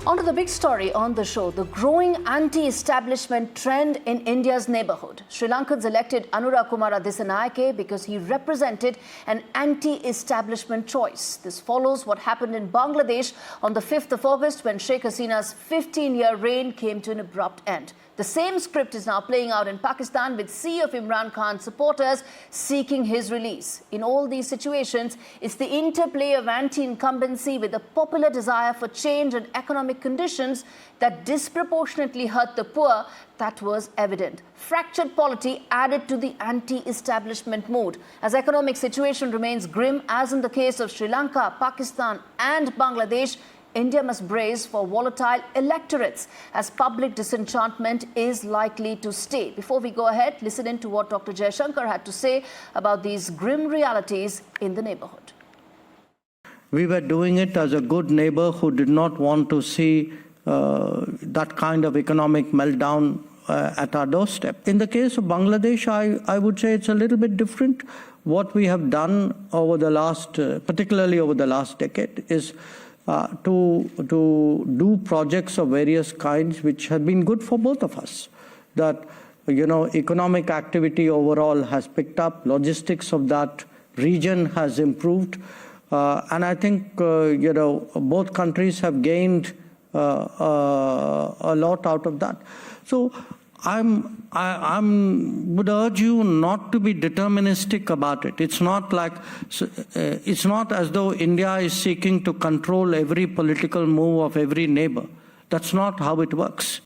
On to the big story on the show, the growing anti-establishment trend in India's neighbourhood. Sri Lankans elected Anura Kumara Disenchanted because he represented an anti-establishment choice. This follows what happened in Bangladesh on the 5th of August when Sheikh Hasina's 15-year reign came to an abrupt end. The same script is now playing out in Pakistan with sea of Imran Khan's supporters seeking his release. In all these situations, it's the interplay of anti-incumbency with the popular desire for change and economic conditions that disproportionately hurt the poor that was evident. Fractured polity added to the anti-establishment mood. As economic situation remains grim, as in the case of Sri Lanka, Pakistan and Bangladesh, India must brace for volatile electorates as public disenchantment is likely to stay. Before we go ahead, listen in to what Dr. Jaishankar had to say about these grim realities in the neighbourhood. We were doing it as a good neighbour who did not want to see that kind of economic meltdown at our doorstep. In the case of Bangladesh, I would say it's a little bit different. What we have done over the last, particularly over the last decade, is to do projects of various kinds which have been good for both of us. That, economic activity overall has picked up, logistics of that region has improved, and I think, both countries have gained a lot out of that. So I would urge you not to be deterministic about it. It's not as though India is seeking to control every political move of every neighbor. That's not how it works.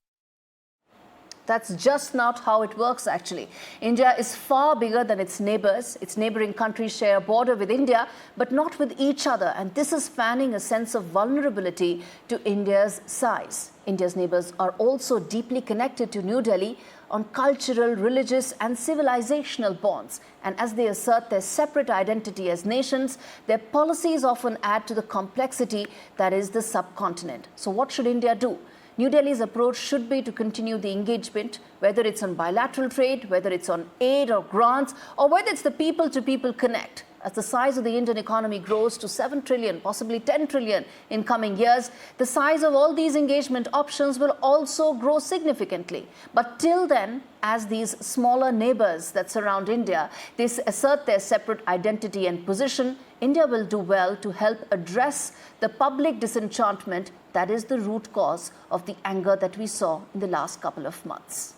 That's just not how it works, actually. India is far bigger than its neighbours. Its neighbouring countries share a border with India, but not with each other. And this is fanning a sense of vulnerability to India's size. India's neighbours are also deeply connected to New Delhi on cultural, religious and civilizational bonds. And as they assert their separate identity as nations, their policies often add to the complexity that is the subcontinent. So what should India do? New Delhi's approach should be to continue the engagement, whether it's on bilateral trade, whether it's on aid or grants, or whether it's the people-to-people connect. As the size of the Indian economy grows to 7 trillion, possibly 10 trillion in coming years, the size of all these engagement options will also grow significantly. But till then, as these smaller neighbours that surround India, they assert their separate identity and position, India will do well to help address the public disenchantment that is the root cause of the anger that we saw in the last couple of months.